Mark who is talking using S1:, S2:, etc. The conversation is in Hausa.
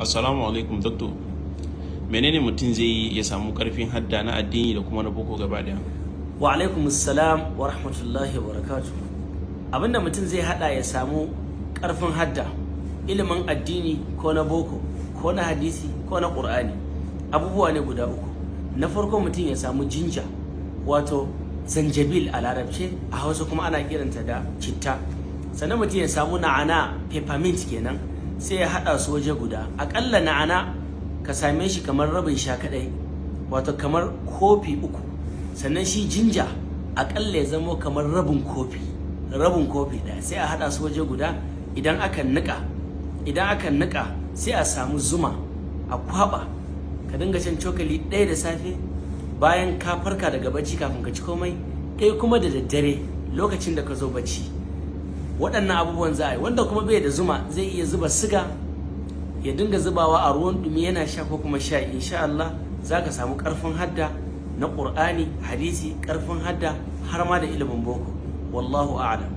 S1: Assalamu alaikum doctor. Menene mutum zai yi ya samu karfin hadda na addini da kuma na boko gaba daya?
S2: Wa alaikum assalam wa rahmatullahi wa barakatuh. Abinda mutum zai hada ya samu karfin hadda, ilimin addini ko na boko ko na hadisi ko na qur'ani, abubuwa ne guda uku. Na farko mutum ya samu jinja, wato zanjabil a larabce, a hausa kuma ana kiranta da citta. Sannan mutum ya samu na'ana, peppermint kenan, sai ya hada su waje guda. Akalla na'ana ka same shi kamar rabin sha kadai, wato kamar kofi uku. Sannan shi jinja akalla ya zama kamar rabin kofi ɗaya, sai a hada su waje guda. Idan aka nika sai a samu zuma a kwaba, ka dinga shan cokali ɗaya da safe bayan ka farka daga bacci kafin ka ci komai, ɗaya kuma da daddare lokacin da ka zo bacci. Waɗannan abubuwan za a yi. Wanda kuma bai da zuma zai iya zuba siga ya dinga zubawa a ruwan dumi yana sha ko kuma sha. Insha Allah za ka samu ƙarfin hadda na ƙur'ani, hadisi, ƙarfin hadda har ma da ilimin boko. Wallahu a'lam.